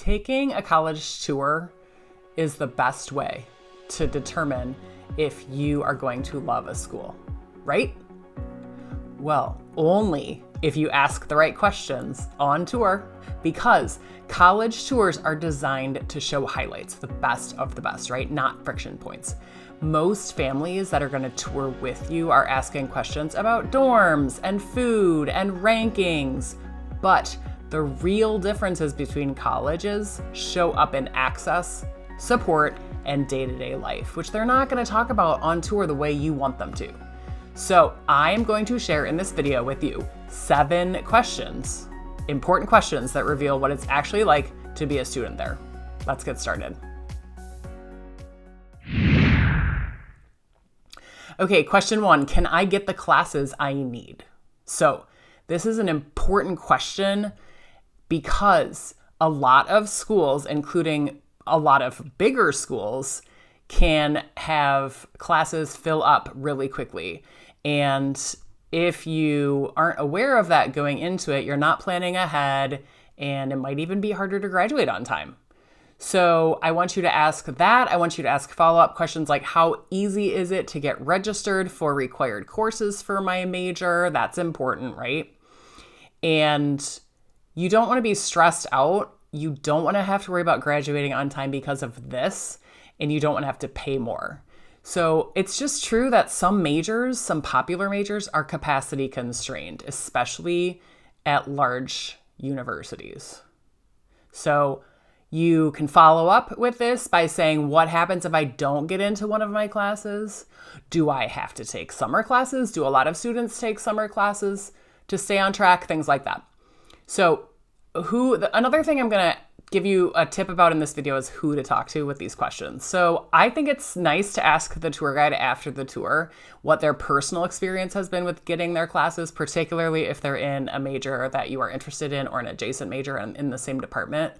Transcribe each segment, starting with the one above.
Taking a college tour is the best way to determine if you are going to love a school, right? Well, only if you ask the right questions on tour, because college tours are designed to show highlights, the best of the best, right? Not friction points. Most families that are going to tour with you are asking questions about dorms and food and rankings, but the real differences between colleges show up in access, support, and day-to-day life, which they're not going to talk about on tour the way you want them to. So I'm going to share in this video with you 7 questions, important questions that reveal what it's actually like to be a student there. Let's get started. Okay, question 1, can I get the classes I need? So this is an important question because a lot of schools, including a lot of bigger schools, can have classes fill up really quickly. And if you aren't aware of that going into it, you're not planning ahead, and it might even be harder to graduate on time. So I want you to ask that. I want you to ask follow-up questions like, how easy is it to get registered for required courses for my major? That's important, right? And you don't want to be stressed out. You don't want to have to worry about graduating on time because of this, and you don't want to have to pay more. So it's just true that some majors, some popular majors, are capacity constrained, especially at large universities. So you can follow up with this by saying, what happens if I don't get into one of my classes? Do I have to take summer classes? Do a lot of students take summer classes to stay on track? Things like that. So another thing I'm going to give you a tip about in this video is who to talk to with these questions. So I think it's nice to ask the tour guide after the tour what their personal experience has been with getting their classes, particularly if they're in a major that you are interested in or an adjacent major in the same department.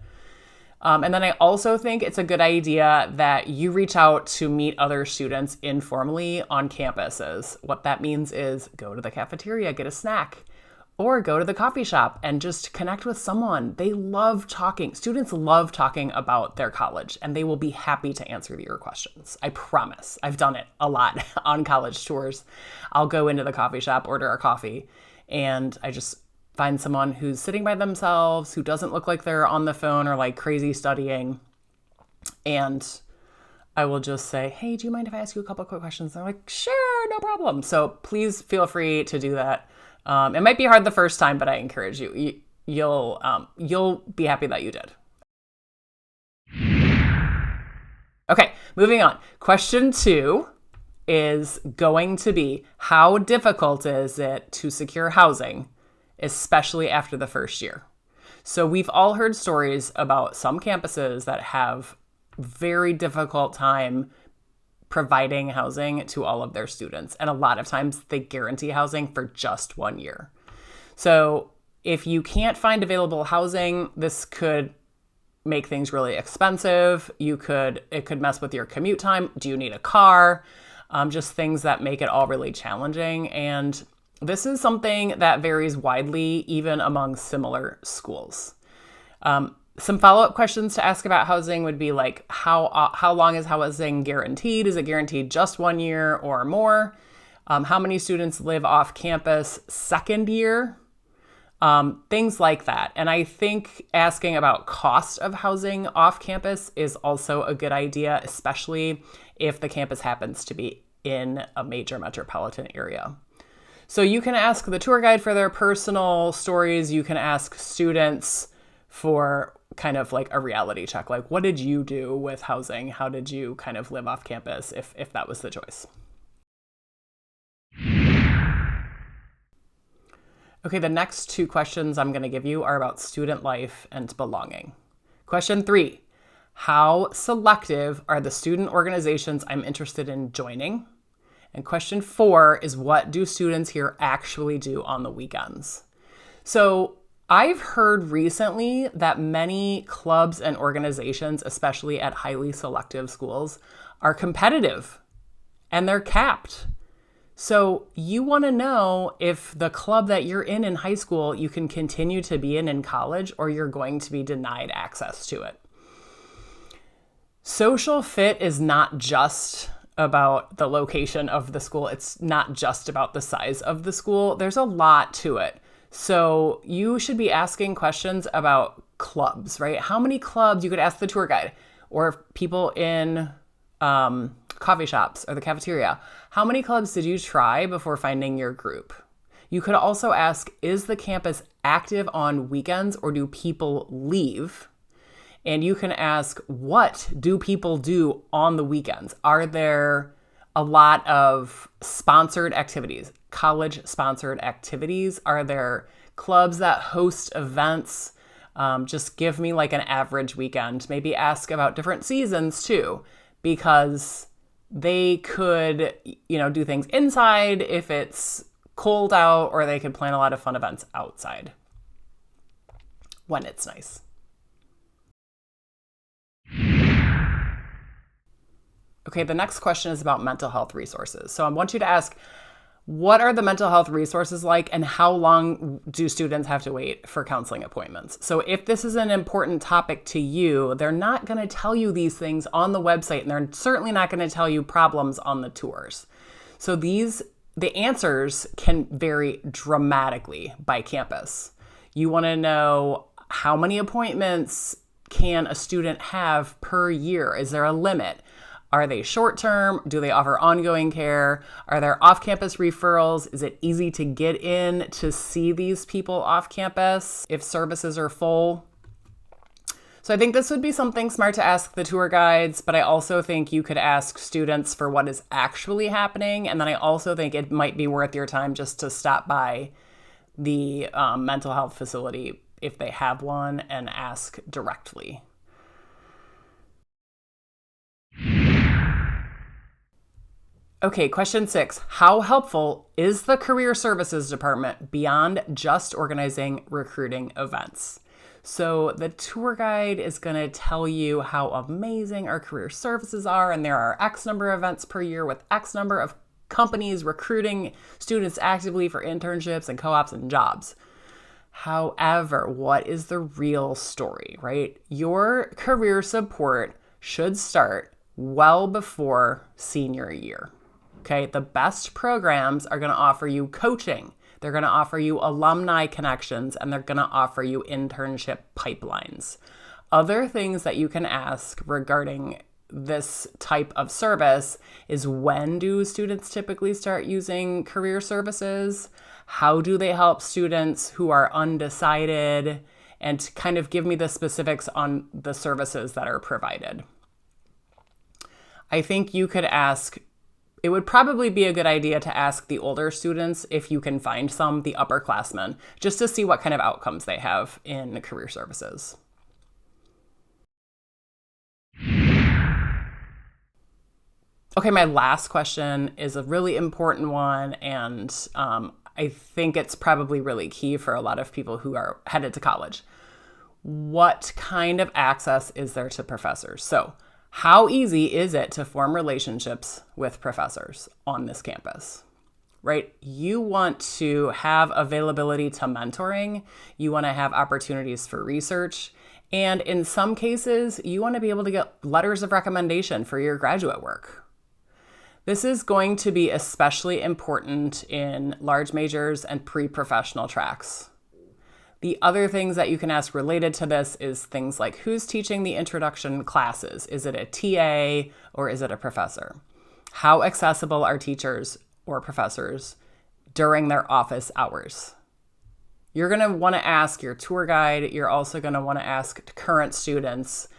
And then I also think it's a good idea that you reach out to meet other students informally on campuses. What that means is go to the cafeteria, get a snack, or go to the coffee shop and just connect with someone. They love talking. Students love talking about their college, and they will be happy to answer your questions. I promise. I've done it a lot on college tours. I'll go into the coffee shop, order a coffee, and I just find someone who's sitting by themselves, who doesn't look like they're on the phone or like crazy studying. And I will just say, hey, do you mind if I ask you a couple quick questions? And they're like, sure, no problem. So please feel free to do that. It might be hard the first time, but I encourage you. You'll be happy that you did. Okay, moving on. Question 2 is going to be, how difficult is it to secure housing, especially after the first year? So we've all heard stories about some campuses that have very difficult time providing housing to all of their students. And a lot of times they guarantee housing for just 1 year. So if you can't find available housing, this could make things really expensive. It could mess with your commute time. Do you need a car? Just things that make it all really challenging. And this is something that varies widely, even among similar schools. Some follow-up questions to ask about housing would be like, how long is housing guaranteed? Is it guaranteed just 1 year or more? How many students live off campus second year? Things like that. And I think asking about cost of housing off campus is also a good idea, especially if the campus happens to be in a major metropolitan area. So you can ask the tour guide for their personal stories. You can ask students for kind of like a reality check. Like, what did you do with housing? How did you kind of live off campus if that was the choice? Okay, the next 2 questions I'm going to give you are about student life and belonging. Question 3, how selective are the student organizations I'm interested in joining? And question 4 is, what do students here actually do on the weekends? So I've heard recently that many clubs and organizations, especially at highly selective schools, are competitive and they're capped. So you want to know if the club that you're in high school, you can continue to be in college, or you're going to be denied access to it. Social fit is not just about the location of the school. It's not just about the size of the school. There's a lot to it. So you should be asking questions about clubs, right? How many clubs? You could ask the tour guide or people in coffee shops or the cafeteria. How many clubs did you try before finding your group? You could also ask, is the campus active on weekends or do people leave? And you can ask, what do people do on the weekends? Are there a lot of sponsored activities, college-sponsored activities? Are there clubs that host events? Just give me like an average weekend. Maybe ask about different seasons too, because they could, do things inside if it's cold out, or they could plan a lot of fun events outside when it's nice. Okay, the next question is about mental health resources. So I want you to ask, what are the mental health resources like, and how long do students have to wait for counseling appointments? So if this is an important topic to you, they're not going to tell you these things on the website, and they're certainly not going to tell you problems on the tours. So the answers can vary dramatically by campus. You want to know, how many appointments can a student have per year? Is there a limit? Are they short-term? Do they offer ongoing care? Are there off-campus referrals? Is it easy to get in to see these people off-campus if services are full? So I think this would be something smart to ask the tour guides, but I also think you could ask students for what is actually happening. And then I also think it might be worth your time just to stop by the mental health facility if they have one and ask directly. Okay, question 6. How helpful is the Career Services Department beyond just organizing recruiting events? So the tour guide is going to tell you how amazing our career services are, and there are X number of events per year with X number of companies recruiting students actively for internships and co-ops and jobs. However, what is the real story, right? Your career support should start well before senior year. Okay, the best programs are going to offer you coaching. They're going to offer you alumni connections, and they're going to offer you internship pipelines. Other things that you can ask regarding this type of service is, when do students typically start using career services? How do they help students who are undecided? And to kind of give me the specifics on the services that are provided. I think you could ask, it would probably be a good idea to ask the older students, if you can find some, the upperclassmen, just to see what kind of outcomes they have in career services. Okay, my last question is a really important one, and I think it's probably really key for a lot of people who are headed to college. What kind of access is there to professors? So, how easy is it to form relationships with professors on this campus, right? You want to have availability to mentoring. You want to have opportunities for research. And in some cases, you want to be able to get letters of recommendation for your graduate work. This is going to be especially important in large majors and pre-professional tracks. The other things that you can ask related to this is things like, who's teaching the introduction classes? Is it a TA or is it a professor? How accessible are teachers or professors during their office hours? You're going to want to ask your tour guide. You're also going to want to ask current students,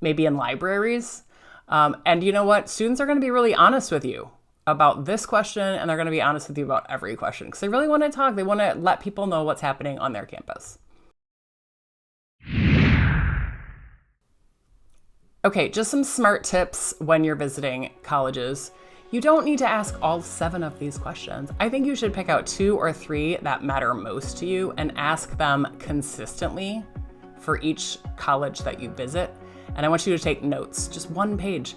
maybe in libraries. And you know what? Students are going to be really honest with you about this question, and they're going to be honest with you about every question because they really want to talk. They want to let people know what's happening on their campus. Okay, just some smart tips when you're visiting colleges. You don't need to ask all 7 of these questions. I think you should pick out 2 or 3 that matter most to you and ask them consistently for each college that you visit. And I want you to take notes, just one page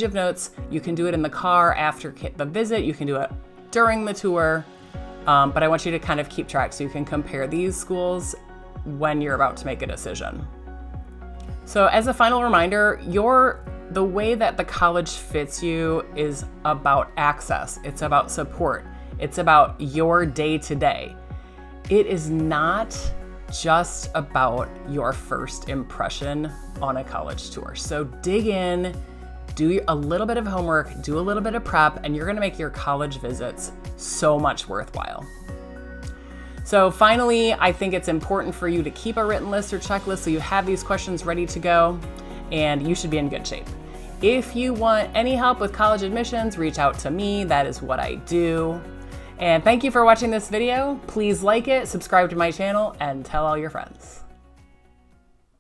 of notes. You can do it in the car after the visit. You can do it during the tour, but I want you to kind of keep track so you can compare these schools when you're about to make a decision. So as a final reminder, the way that the college fits you is about access. It's about support. It's about your day-to-day. It is not just about your first impression on a college tour. So dig in, do a little bit of homework, do a little bit of prep, and you're gonna make your college visits so much worthwhile. So finally, I think it's important for you to keep a written list or checklist so you have these questions ready to go, and you should be in good shape. If you want any help with college admissions, reach out to me. That is what I do. And thank you for watching this video. Please like it, subscribe to my channel, and tell all your friends.